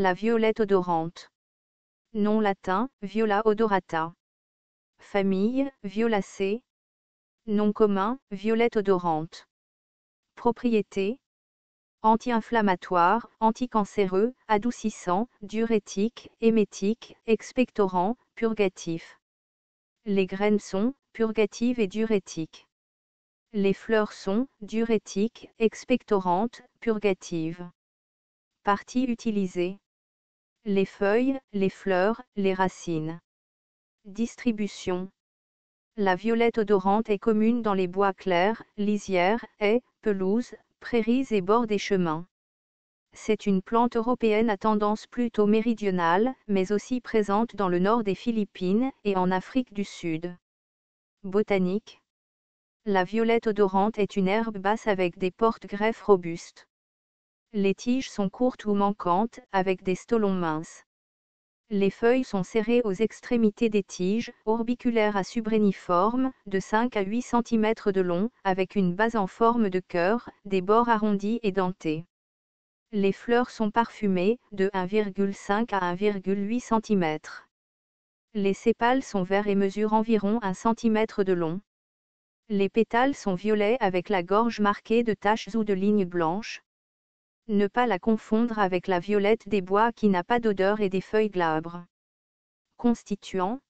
La violette odorante. Nom latin, Viola odorata. Famille, Violacées. Nom commun, violette odorante. Propriétés. Anti-inflammatoire, anticancéreux, adoucissant, diurétique, émétique, expectorant, purgatif. Les graines sont purgatives et diurétiques. Les fleurs sont diurétiques, expectorantes, purgatives. Parties utilisées. Les feuilles, les fleurs, les racines. Distribution. La violette odorante est commune dans les bois clairs, lisières, haies, pelouses, prairies et bords des chemins. C'est une plante européenne à tendance plutôt méridionale, mais aussi présente dans le nord des Philippines et en Afrique du Sud. Botanique. La violette odorante est une herbe basse avec des porte-greffes robustes. Les tiges sont courtes ou manquantes, avec des stolons minces. Les feuilles sont serrées aux extrémités des tiges, orbiculaires à subréniformes, de 5 à 8 cm de long, avec une base en forme de cœur, des bords arrondis et dentés. Les fleurs sont parfumées, de 1,5 à 1,8 cm. Les sépales sont verts et mesurent environ 1 cm de long. Les pétales sont violets avec la gorge marquée de taches ou de lignes blanches. Ne pas la confondre avec la violette des bois qui n'a pas d'odeur et des feuilles glabres. Constituants.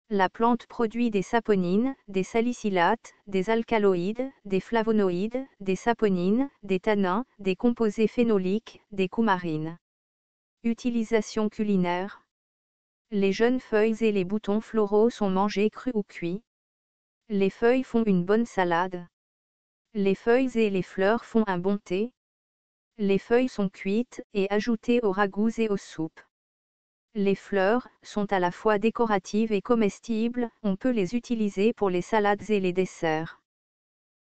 La plante produit des saponines, des salicylates, des alcaloïdes, des flavonoïdes, des saponines, des tannins, des composés phénoliques, des coumarines. Utilisation culinaire. Les jeunes feuilles et les boutons floraux sont mangés crus ou cuits. Les feuilles font une bonne salade. Les feuilles et les fleurs font un bon thé. Les feuilles sont cuites et ajoutées aux ragoûts et aux soupes. Les fleurs sont à la fois décoratives et comestibles, on peut les utiliser pour les salades et les desserts.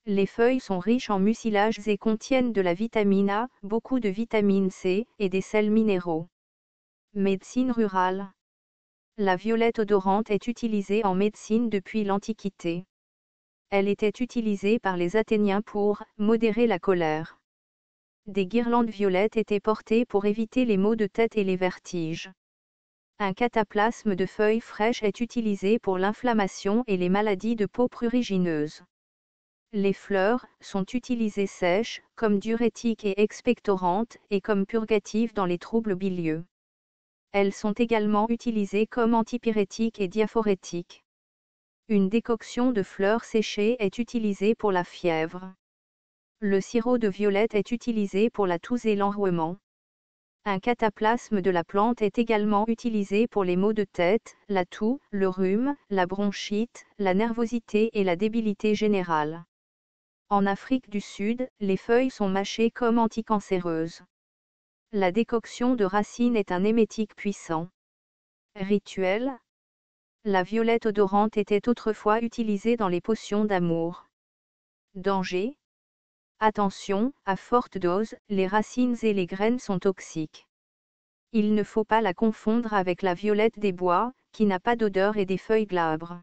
Les feuilles sont riches en mucilages et contiennent de la vitamine A, beaucoup de vitamine C et des sels minéraux. Médecine rurale. La violette odorante est utilisée en médecine depuis l'Antiquité. Elle était utilisée par les Athéniens pour modérer la colère. Des guirlandes violettes étaient portées pour éviter les maux de tête et les vertiges. Un cataplasme de feuilles fraîches est utilisé pour l'inflammation et les maladies de peau prurigineuses. Les fleurs sont utilisées sèches, comme diurétiques et expectorantes, et comme purgatives dans les troubles bilieux. Elles sont également utilisées comme antipyrétiques et diaphorétiques. Une décoction de fleurs séchées est utilisée pour la fièvre. Le sirop de violette est utilisé pour la toux et l'enrouement. Un cataplasme de la plante est également utilisé pour les maux de tête, la toux, le rhume, la bronchite, la nervosité et la débilité générale. En Afrique du Sud, les feuilles sont mâchées comme anticancéreuses. La décoction de racines est un émétique puissant. Rituel. La violette odorante était autrefois utilisée dans les potions d'amour. Danger. Attention, à forte dose, les racines et les graines sont toxiques. Il ne faut pas la confondre avec la violette des bois, qui n'a pas d'odeur et des feuilles glabres.